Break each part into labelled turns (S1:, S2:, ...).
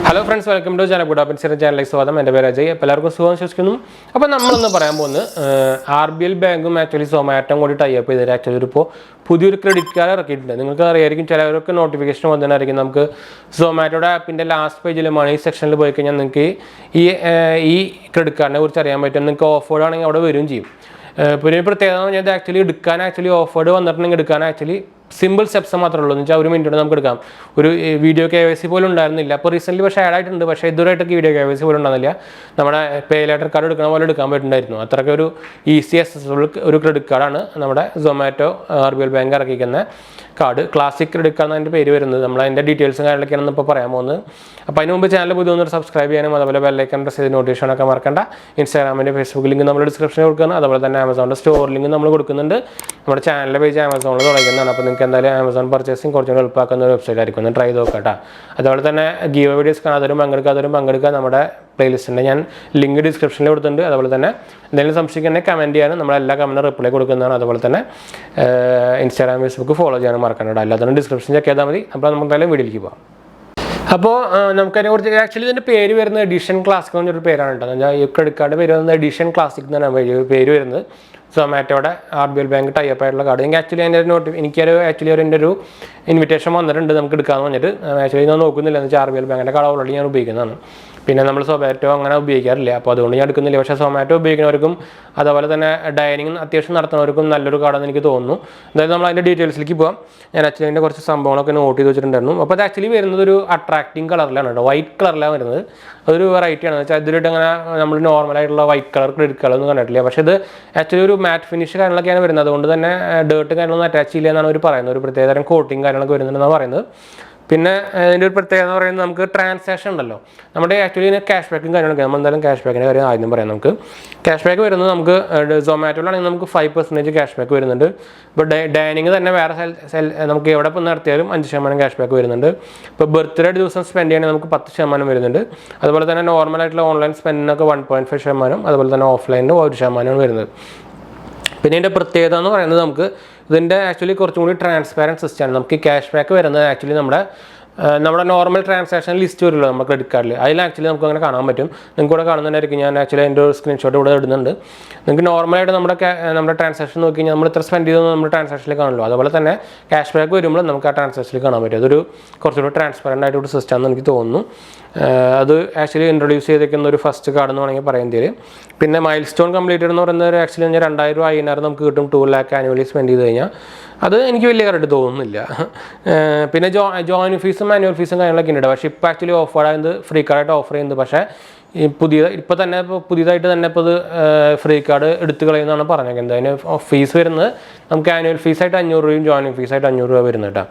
S1: Hello friends, welcome to 𝙑𝙑𝙬𝙬𝙯 സ്വാഗതം. എൻ്റെ പേര് അജയ്. എല്ലാവർക്കും സുഖം വിശ്വസിക്കുന്നു. അപ്പോൾ നമ്മളിന്ന് പറയാൻ പോകുന്നത് RBL ബാങ്കും ആക്ച്വലി സൊമാറ്റോയും കൂടി ടൈ അപ്പ് ചെയ്തിട്ട് ആക്ച്വലി ഇപ്പോൾ പുതിയൊരു ക്രെഡിറ്റ് കാർഡ് ഇറക്കിയിട്ടുണ്ട്. നിങ്ങൾക്ക് അറിയായിരിക്കും, ചിലവർക്ക് നോട്ടിഫിക്കേഷൻ വന്നതായിരിക്കും. നമുക്ക് സൊമാറ്റോയുടെ ആപ്പിൻ്റെ ലാസ്റ്റ് പേജിൽ മണി സെക്ഷനിൽ പോയി കഴിഞ്ഞാൽ നിങ്ങൾക്ക് ഈ ക്രെഡിറ്റ് കാർഡിനെ കുറിച്ച് അറിയാൻ പറ്റും. നിങ്ങൾക്ക് ഓഫേർഡ് ആണെങ്കിൽ അവിടെ വരും ചെയ്യും. പിന്നെ പ്രത്യേകത എന്ന് പറഞ്ഞാൽ ആക്ച്വലി എടുക്കാൻ ഓഫേർഡ് വന്നിട്ടുണ്ടെങ്കിൽ എടുക്കാൻ സിമ്പിൾ സ്റ്റെപ്സ് മാത്രമേ ഉള്ളൂ. എന്ന് വെച്ചാൽ ഒരു മിനിറ്റ് നമുക്ക് എടുക്കാം. ഒരു വീഡിയോ KYC പോലും ഉണ്ടായിരുന്നില്ല. അപ്പോൾ റീസെൻ്റ്ലി പക്ഷേ ആഡ് ആയിട്ടുണ്ട്. പക്ഷേ ഇതുവരെയായിട്ടൊക്കെ വീഡിയോ KYC പോലും ഉണ്ടാകുന്നില്ല. നമ്മുടെ പേ ലെറ്റർ കാർഡ് എടുക്കുന്ന പോലെ എടുക്കാൻ പറ്റുന്നുണ്ടായിരുന്നു. അത്രയ്ക്ക് ഒരു ഈസി അക്സസിബിൾ ഒരു ക്രെഡിറ്റ് കാർഡാണ് നമ്മുടെ സൊമാറ്റോ RBL ബാങ്ക് ഇറക്കിക്കുന്ന കാർഡ്. ക്ലാസിക് ക്രെഡിറ്റ് കാർഡ് അതിൻ്റെ പേര് വരുന്നത്. നമ്മൾ അതിൻ്റെ ഡീറ്റെയിൽസും കാര്യങ്ങളൊക്കെയാണ് ഇപ്പോൾ പറയാൻ പോകുന്നത്. അപ്പോൾ അതിന് മുമ്പ് ചാനൽ പുതിയ ഒന്ന് സബ്സ്ക്രൈബ് ചെയ്യാനും അതുപോലെ ബെല്ലൈക്കൺ പ്രസ് ചെയ്ത് നോട്ടിഫിക്കേഷനൊക്കെ മറക്കണ്ട. ഇൻസ്റ്റാഗ്രാമിൻ്റെ ഫേസ്ബുക്ക് ലിങ്ക് നമ്മൾ ഡിസ്ക്രിപ്ഷനിൽ കൊടുക്കുന്നത്. അതുപോലെ തന്നെ ആമസോണിൻ്റെ സ്റ്റോർ ലിങ്ക് നമ്മൾ കൊടുക്കുന്നുണ്ട്. നമ്മുടെ ചാനലിൻ്റെ പേജ് ആമസോണിൽ തുടങ്ങുന്നതാണ്. അപ്പോൾ നിങ്ങൾക്ക് എന്തായാലും ആമസോൺ പർച്ചേസിങ് കുറച്ചുകൂടി എളുപ്പമാക്കുന്ന ഒരു വെബ്സൈറ്റ് ആയിരിക്കും. ഒന്ന് ട്രൈ ചെയ്ത് നോക്കട്ടെ. അതുപോലെ തന്നെ ഗീവ് വീഡിയോസ് കാണാത്തവരും പങ്കെടുക്കുക. നമ്മുടെ പ്ലേലിസ്റ്റിൻ്റെ ഞാൻ ലിങ്ക് ഡിസ്ക്രിപ്ഷനിൽ കൊടുത്തിട്ടുണ്ട്. അതുപോലെ തന്നെ എന്തെങ്കിലും സംശയിക്കുകയാണെങ്കിൽ കമൻറ്റ് ചെയ്യാനും നമ്മളെല്ലാ കമൻറ്റും റിപ്ലൈ കൊടുക്കുന്നതാണ്. അതുപോലെ തന്നെ ഇൻസ്റ്റാഗ്രാം ഫേസ്ബുക്ക് ഫോളോ ചെയ്യാനും മറക്കണ്ട. എല്ലാത്തിനും ഡിസ്ക്രിപ്ഷൻ ചെക്ക് ചെയ്താൽ മതി. അപ്പോൾ നമുക്ക് എന്തായാലും വീഡിയോയിലേക്ക് പോകാം. അപ്പോൾ നമുക്കതിനെ കുറിച്ച് ആക്ച്വലി ഇതിൻ്റെ പേര് വരുന്നത് എഡിഷൻ ക്ലാസിക് എന്ന് പറഞ്ഞൊരു പേരാണ് കേട്ടോ. എന്ന് വെച്ചാൽ ഈ ക്രെഡിറ്റ് കാർഡ് പേര് വരുന്നത് എഡിഷൻ ക്ലാസിക് എന്നാണ് പേര് വരുന്നത്. സൊമാറ്റോയുടെ RBL ബാങ്ക് ടൈ അപ്പ് ആയിട്ടുള്ള കാർഡ്. എനിക്ക് ആക്ച്വലി അതിൻ്റെ എൻ്റെ ഒരു ഇൻവിറ്റേഷൻ വന്നിട്ടുണ്ട് നമുക്ക് എടുക്കാമെന്ന് പറഞ്ഞിട്ട്. ആക്ച്വലി ഞാൻ നോക്കുന്നില്ല. എന്ന് വെച്ചാൽ RBL ബാങ്കിൻ്റെ കാർഡ് ഓൾറെഡി ഞാൻ ഉപയോഗിക്കുന്നതാണ്. പിന്നെ നമ്മൾ സൊമാറ്റോ അങ്ങനെ ഉപയോഗിക്കാറില്ല. അപ്പോൾ അതുകൊണ്ട് ഞാൻ എടുക്കുന്നില്ല. പക്ഷേ സൊമാറ്റോ ഉപയോഗിക്കുന്നവർക്കും അതുപോലെ തന്നെ ഡൈനിങ് അത്യാവശ്യം നടത്തുന്നവർക്കും നല്ലൊരു കാർഡെന്ന് എനിക്ക് തോന്നുന്നു. എന്തായാലും നമ്മൾ അതിൻ്റെ ഡീറ്റെയിൽസിലേക്ക് പോകാം. ഞാൻ ആക്ച്വലി അതിൻ്റെ കുറച്ച് സംഭവങ്ങളൊക്കെ നോട്ട് ചെയ്ത് വെച്ചിട്ടുണ്ടായിരുന്നു. അപ്പോൾ അത് ആക്ച്വലി വരുന്നത് ഒരു അട്രാക്റ്റിംഗ് കളറിലാണ് കേട്ടോ. വൈറ്റ് കളറിലാണ് വരുന്നത്. അതൊരു വെറൈറ്റിയാണ്. എന്ന് വെച്ചാൽ ഇതിലിട്ട് അങ്ങനെ നമ്മൾ നോർമലായിട്ടുള്ള വൈറ്റ് കളർ ക്രെഡിറ്റ് കാർഡ് ഒന്നും കണ്ടിട്ടില്ല. പക്ഷേ ഇത് ആക്ച്വലി ഒരു മാറ്റ് ഫിനിഷ് കാര്യങ്ങളൊക്കെയാണ് വരുന്നത്. അതുകൊണ്ട് തന്നെ ഡേർട്ട് കാര്യങ്ങളൊന്നും അറ്റാച്ച് ചെയ്യില്ല എന്നാണ് അവർ പറയുന്നത്. ഒരു പ്രത്യേകതരം കോട്ടിങ് കാര്യങ്ങളൊക്കെ വരുന്നുണ്ടെന്നാണ് പറയുന്നത്. പിന്നെ ഇതിൻ്റെ ഒരു പ്രത്യേകത എന്ന് പറയുന്നത് നമുക്ക് ട്രാൻസാക്ഷൻ ഉണ്ടല്ലോ. നമ്മുടെ ആക്ച്വലി ക്യാഷ് ബാക്കും കാര്യങ്ങളൊക്കെ നമ്മൾ എന്തായാലും ക്യാഷ് ബാക്കിൻ്റെ കാര്യം ആദ്യം പറയാം. നമുക്ക് ക്യാഷ് ബാക്ക് വരുന്നത് നമുക്ക് സൊമാറ്റോയിലാണെങ്കിൽ നമുക്ക് 5% ക്യാഷ് ബാക്ക് വരുന്നുണ്ട്. ഇപ്പോൾ ഡൈനിങ് തന്നെ വേറെ നമുക്ക് എവിടെ ഇപ്പോൾ നടത്തിയാലും 5% ക്യാഷ് ബാക്ക് വരുന്നുണ്ട്. ഇപ്പോൾ ബർത്ത്ഡേ ദിവസം സ്പെൻഡ് ചെയ്യണമെങ്കിൽ നമുക്ക് 10% വരുന്നുണ്ട്. അതുപോലെ തന്നെ നോർമലായിട്ടുള്ള ഓൺലൈൻ സ്പെൻഡിനൊക്കെ 1.5%, അതുപോലെ തന്നെ ഓഫ്ലൈനിന് 1% വരുന്നത്. പിന്നെ ഇതിൻ്റെ പ്രത്യേകത എന്ന് പറയുന്നത് നമുക്ക് ഇതിൻ്റെ ആക്ച്വലി കുറച്ചും കൂടി ട്രാൻസ്പാരൻറ്റ് സിസ്റ്റമാണ്. നമുക്ക് ക്യാഷ് ബാക്ക് വരുന്നത് ആക്ച്വലി നമ്മുടെ നോർമൽ ട്രാൻസാക്ഷൻ ലിസ്റ്റ് വരുമല്ലോ നമ്മുടെ ക്രെഡിറ്റ് കാർഡിൽ. അതിൽ ആക്ച്വലി നമുക്ക് അങ്ങനെ കാണാൻ പറ്റും. നിങ്ങൾക്ക് ഇവിടെ കാണുന്നുണ്ടായിരിക്കും. ഞാൻ ആക്ച്വലി അതിൻ്റെ ഒരു സ്ക്രീൻഷോട്ട് ഇവിടെ ഇടുന്നുണ്ട്. നിങ്ങൾക്ക് നോർമലായിട്ട് നമ്മുടെ ട്രാൻസാക്ഷൻ നോക്കി കഴിഞ്ഞാൽ നമ്മൾ ഇത്ര സ്പെൻഡ് ചെയ്തതെന്ന് നമ്മുടെ ട്രാൻസാക്ഷനിൽ കാണുമല്ലോ. അതുപോലെ തന്നെ ക്യാഷ് ബാക്ക് വരുമ്പോൾ നമുക്ക് ആ ട്രാൻസാക്ഷനിൽ കാണാൻ പറ്റും. അതൊരു കുറച്ചുകൂടി ട്രാൻസ്പെറൻ്റ് ആയിട്ടൊരു സിസ്റ്റമാണെന്ന് എനിക്ക് തോന്നുന്നു. അത് ആക്ച്വലി ഇൻട്രൊഡ്യൂസ് ചെയ്തേക്കുന്ന ഒരു ഫസ്റ്റ് കാർഡ് എന്ന് വേണമെങ്കിൽ പറയാൻ തരും. പിന്നെ മൈൽ സ്റ്റോൺ കംപ്ലീറ്റഡ് എന്ന് പറയുന്നത് ആക്ച്വലി 2000 INR നമുക്ക് കിട്ടും 2 lakh ആനുവലി സ്പെൻഡ് ചെയ്ത് കഴിഞ്ഞാൽ. അത് എനിക്ക് വലിയ കറക്റ്റ് തോന്നുന്നില്ല. പിന്നെ ജോയിൻ ഫീസും മാനുവൽ ഫീസും കാര്യങ്ങളൊക്കെ ഉണ്ട്. പക്ഷേ ഇപ്പോൾ ആക്ച്വലി ഓഫറായത് ഫ്രീ കാർഡായിട്ട് ഓഫർ ചെയ്യുന്നത്. പക്ഷേ പുതിയതായിട്ട് തന്നെ ഇപ്പോൾ ഇത് ഫ്രീ കാർഡ് എടുത്തു കളയുന്നതാണ് പറഞ്ഞേക്കുന്നത്. അതിന് ഫീസ് വരുന്നത് നമുക്ക് ആനുവൽ ഫീസായിട്ട് 500 രൂപയും ജോയിനിങ് ഫീസായിട്ട് 500 രൂപ വരുന്നത് കേട്ടോ.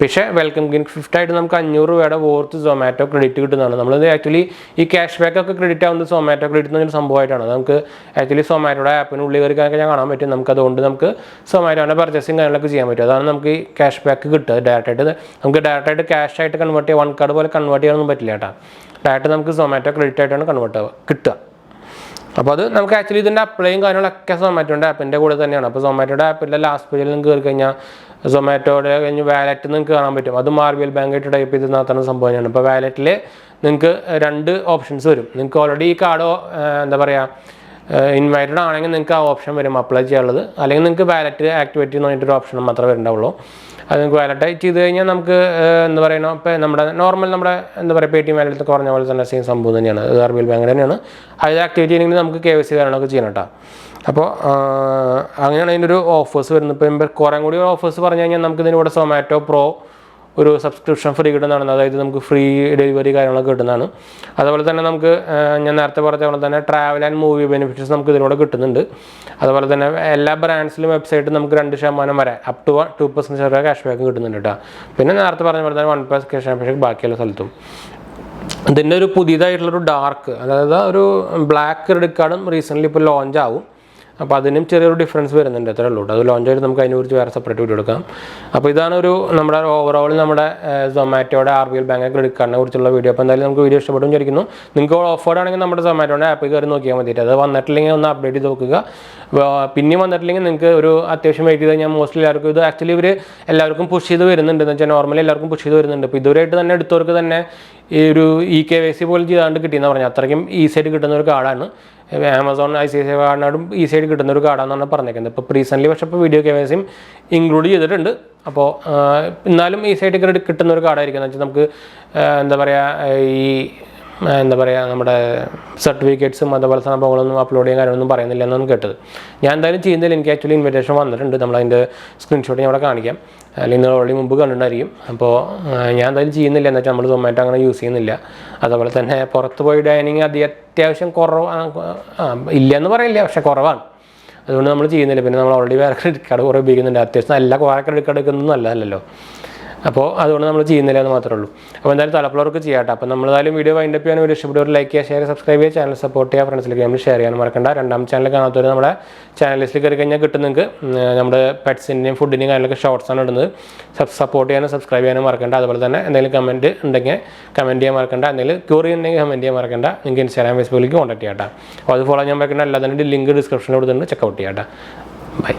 S1: പക്ഷേ വെൽക്കം ഗിഫ്റ്റായിട്ട് നമുക്ക് 500 രൂപയുടെ വോർത്ത് സൊമാറ്റോ ക്രെഡിറ്റ് കിട്ടുന്നതാണ്. നമ്മളത് ആക്ച്വലി ഈ ക്യാഷ് ബാക്ക് ഒക്കെ ക്രെഡിറ്റ് ആവുന്നത് സൊമാറ്റോ ക്രെഡിറ്റ് എന്നൊരു സംഭവമായിട്ടാണ്. നമുക്ക് ആക്ച്വലി സൊമാറ്റോയുടെ ആപ്പിനുള്ളിൽ കയറിക്കാനൊക്കെ ഞാൻ കാണാൻ പറ്റും. അതുകൊണ്ട് നമുക്ക് സൊമാറ്റോൻ്റെ പർച്ചേസിങ് കാര്യങ്ങളൊക്കെ ചെയ്യാൻ പറ്റും. അതാണ് നമുക്ക് ഈ ക്യാഷ് ബാക്ക് കിട്ടുക. ഡയറക്റ്റായിട്ട് ക്യാഷ് ആയിട്ട് കൺവേർട്ട് ചെയ്യുക, 1 കാർഡ് പോലെ കൺവേർട്ട് ചെയ്യാനൊന്നും പറ്റില്ല കേട്ടോ. ഡയറക്റ്റ് നമുക്ക് സൊമാറ്റോ ക്രെഡിറ്റ് ആയിട്ടാണ് കൺവേർട്ട് കിട്ടുക. അപ്പോൾ അത് നമുക്ക് ആക്ച്വലി ഇതിൻ്റെ അപ്ലൈയും കാര്യങ്ങളൊക്കെ സൊമാറ്റോൻ്റെ ആപ്പിൻ്റെ കൂടെ തന്നെയാണ്. അപ്പോൾ സൊമാറ്റോയുടെ ആപ്പിൻ്റെ ലാസ്റ്റ് പേജിൽ നിങ്ങൾക്ക് കയറി കഴിഞ്ഞാൽ സൊമാറ്റോയുടെ കഴിഞ്ഞ് വാലറ്റ് നിങ്ങൾക്ക് കാണാൻ പറ്റും. അതും RBL ബാങ്കായിട്ട് ടൈപ്പ് ചെയ്ത് നടത്തുന്ന സംഭവം തന്നെയാണ്. ഇപ്പോൾ വാലറ്റിൽ നിങ്ങൾക്ക് 2 ഓപ്ഷൻസ് വരും. നിങ്ങൾക്ക് ഓൾറെഡി ഈ കാർഡ് എന്താ പറയുക ഇൻവൈറ്റഡ് ആണെങ്കിൽ നിങ്ങൾക്ക് ആ ഓപ്ഷൻ വരും അപ്ലൈ ചെയ്യാനുള്ളത്. അല്ലെങ്കിൽ നിങ്ങൾക്ക് വാലറ്റ് ആക്ടിവേറ്റ് എന്ന് പറഞ്ഞിട്ടൊരു ഓപ്ഷൻ മാത്രമേ വരുന്നുണ്ടാവുള്ളൂ. അത് നിങ്ങൾക്ക് വാലറ്റ് ചെയ്ത് കഴിഞ്ഞാൽ നമുക്ക് എന്താ പറയുക ഇപ്പോൾ നമ്മുടെ എന്താ പറയുക Paytm വാലറ്റൊക്കെ പറഞ്ഞ പോലെ തന്നെ സെയിം സംഭവം തന്നെയാണ്. RBL ബാങ്ക് തന്നെയാണ്. അത് ആക്ടിവേറ്റ് ചെയ്യണമെങ്കിൽ നമുക്ക് KYC കാര്യങ്ങളൊക്കെ ചെയ്യണം കേട്ടോ. അപ്പോൾ അങ്ങനെയാണ് അതിൻ്റെ ഒരു ഓഫേഴ്സ് വരുന്നത്. ഇപ്പോൾ കുറേ കൂടി ഓഫേഴ്സ് പറഞ്ഞു കഴിഞ്ഞാൽ നമുക്ക് ഇതിലൂടെ സൊമാറ്റോ പ്രോ ഒരു സബ്സ്ക്രിപ്ഷൻ ഫ്രീ കിട്ടുന്നതാണ്. അതായത് നമുക്ക് ഫ്രീ ഡെലിവറി കാര്യങ്ങളൊക്കെ കിട്ടുന്നതാണ്. അതുപോലെ തന്നെ നമുക്ക് ഞാൻ നേരത്തെ പറഞ്ഞ പോലെ തന്നെ ട്രാവൽ ആൻഡ് മൂവി ബെനിഫിറ്റ്സ് നമുക്ക് ഇതിലൂടെ കിട്ടുന്നുണ്ട്. അതുപോലെ തന്നെ എല്ലാ ബ്രാൻഡ്സിലും വെബ്സൈറ്റ് നമുക്ക് 2% വരെ അപ് ടു 2% ക്യാഷ് ബാക്ക് കിട്ടുന്നുണ്ട് കേട്ടോ. പിന്നെ നേരത്തെ പറഞ്ഞ പോലെ തന്നെ 1% ക്യാഷ് ബാക്ക് ബാക്കിയുള്ള സ്ഥലത്തും. ഇതിൻ്റെ ഒരു പുതിയതായിട്ടുള്ളൊരു ഡാർക്ക്, അതായത് ഒരു ബ്ലാക്ക് ക്രെഡിറ്റ് കാർഡും റീസെൻ്റ്ലി ഇപ്പോൾ ലോഞ്ച് ആവും. അപ്പോൾ അതിനും ചെറിയൊരു ഡിഫറൻസ് വരുന്നുണ്ട്, അത്രേ ഉള്ളൂ. അത് ലോഞ്ച് ആയിട്ട് നമുക്ക് അതിനെക്കുറിച്ച് വേറെ സെപ്പറേറ്റ് വീഡിയോ എടുക്കാം. അപ്പോൾ ഇതാണ് നമ്മുടെ ഓവറോൾ നമ്മുടെ സൊമാറ്റോയുടെ RBL ബാങ്ക് ക്രെഡിറ്റ് കാർഡിനെ കുറിച്ചുള്ള വീഡിയോ. അപ്പോൾ എന്തായാലും നമുക്ക് വീഡിയോ ഇഷ്ടപ്പെട്ടു വിചാരിക്കുന്നു. നിങ്ങൾക്ക് ഓഫേർഡ് ആണെങ്കിൽ നമ്മുടെ സൊമാറ്റോയുടെ ആപ്പിൽ കയറി നോക്കിയാൽ മതിയിട്ട്. അത് വന്നിട്ടില്ലെങ്കിൽ ഒന്ന് അപ്ഡേറ്റ് ചെയ്ത് നോക്കുക. പിന്നെയും വന്നിട്ടില്ലെങ്കിൽ നിങ്ങൾക്ക് ഒരു അത്യാവശ്യം വെയിറ്റ് ചെയ്ത് കഴിഞ്ഞാൽ മോസ്റ്റ്ലി എല്ലാവർക്കും ഇത് ആക്ച്വലി ഇവർ എല്ലാവർക്കും പുഷ് ചെയ്ത് വരുന്നുണ്ട്. എന്ന് വെച്ചാൽ നോർമലി എല്ലാവർക്കും പുഷ് ചെയ്ത് വരുന്നുണ്ട്. ഇപ്പോൾ ഇതുവരെയായിട്ട് തന്നെ എടുത്തവർക്ക് തന്നെ ഈ ഒരു KYC പോലും ചെയ്താണ്ട് കിട്ടിയെന്ന് പറഞ്ഞാൽ അത്രയ്ക്കും ഈസി ആയിട്ട് കിട്ടുന്ന ഒരു കാർഡാണ്. ആമസോൺ ICICI കാർഡിനാടും ഈസി ആയിട്ട് കിട്ടുന്ന ഒരു കാർഡാണെന്നാണ് പറഞ്ഞേക്കുന്നത്. ഇപ്പോൾ റീസെൻ്റ്ലി പക്ഷേ ഇപ്പോൾ വീഡിയോ KYCയും ഇൻക്ലൂഡ് ചെയ്തിട്ടുണ്ട്. അപ്പോൾ എന്നാലും ഈസി ആയിട്ട് കിട്ടുന്ന ഒരു കാർഡായിരിക്കും. എന്ന് വെച്ചാൽ നമുക്ക് എന്താ പറയുക നമ്മുടെ സർട്ടിഫിക്കറ്റ്സും അതുപോലെ സംഭവങ്ങളൊന്നും അപ്ലോഡ് ചെയ്യാൻ കാര്യമൊന്നും പറയുന്നില്ല എന്നാണ് കേട്ടത്. ഞാൻ എന്തായാലും ചെയ്യുന്നില്ല. എനിക്ക് ആക്ച്വലി ഇൻവിറ്റേഷൻ വന്നിട്ടുണ്ട്. നമ്മളതിൻ്റെ സ്ക്രീൻഷോട്ട് ഞാൻ അവിടെ കാണിക്കാം, അല്ലെങ്കിൽ നിങ്ങൾ ഓൾറെഡി മുമ്പ് കണ്ടിട്ടുണ്ടായിരിക്കും. അപ്പോൾ ഞാൻ എന്തായാലും ചെയ്യുന്നില്ല. എന്ന് വെച്ചാൽ നമ്മൾ സൊമാറ്റോ അങ്ങനെ യൂസ് ചെയ്യുന്നില്ല. അതുപോലെ തന്നെ പുറത്ത് പോയി ഡൈനിങ് അത്യാവശ്യം ഇല്ലയെന്ന് പറയില്ല, പക്ഷേ കുറവാണ്. അതുകൊണ്ട് നമ്മൾ ചെയ്യുന്നില്ല. പിന്നെ നമ്മൾ ഓൾറെഡി വേറെ ക്രെഡിറ്റ് കാർഡ് കുറേ ഉപയോഗിക്കുന്നുണ്ട്. അത്യാവശ്യം നല്ല കുറേ ക്രെഡിറ്റ് കാർഡ് എടുക്കുന്നതൊന്നും നല്ലതല്ലോ. അപ്പോൾ അതുകൊണ്ട് നമ്മൾ ചെയ്യുന്നില്ല എന്ന് മാത്രമേ ഉള്ളൂ. അപ്പോൾ എന്തായാലും തലപ്പുള്ളവർക്ക് ചെയ്യാട്ടെ. അപ്പോൾ നമ്മളെന്തായാലും വീഡിയോ വൈൻഡപ്പ് ചെയ്യാൻ വീഡിയോ ഇഷ്ടപ്പെട്ടവർ ലൈക്ക് ചെയ്യുക, ഷെയർ, സബ്സ്ക്രൈബ് ചെയ്യുക, ചാനൽ സപ്പോർട്ട് ചെയ്യുക, ഫ്രണ്ട്സിലേക്ക് നമ്മൾ ഷെയർ ചെയ്യാൻ മറക്കണ്ട. രണ്ടാം ചാനൽ കാണാത്തവർ നമ്മുടെ ചാനൽ ലിസ്റ്റിൽ കയറി കഴിഞ്ഞാൽ കിട്ടും. നിങ്ങൾക്ക് നമ്മുടെ പെറ്റ്സിൻ്റെയും ഫുഡിൻ്റെയും കാര്യങ്ങളൊക്കെ ഷോർട്സാണ് ഇടുന്നത്. സപ്പോർട്ട് ചെയ്യാനും സബ്സ്ക്രൈബ് ചെയ്യാനും മറക്കണ്ട. അതുപോലെ തന്നെ എന്തെങ്കിലും കമൻറ്റ് ഉണ്ടെങ്കിൽ കമൻറ്റ് ചെയ്യാൻ മറക്കണ്ട. എന്തെങ്കിലും ക്യൂറി ഉണ്ടെങ്കിൽ കമൻറ്റ് ചെയ്യാൻ മറക്കണ്ട. നിങ്ങൾക്ക് ഇൻസ്റ്റാഗ്രാം ഫേസ്ബുക്കിലേക്ക് കോൺടാക്ട് ചെയ്യാം. അപ്പോൾ അത് ഫോളോ ചെയ്യാൻ മറക്കണ്ട. എല്ലാത്തിൻ്റെ ലിങ്ക് ഡിസ്ക്രിപ്ഷനിൽ കൊടുത്തിട്ടുണ്ട്, ചെക്കൗട്ട് ചെയ്യാം. ബൈ.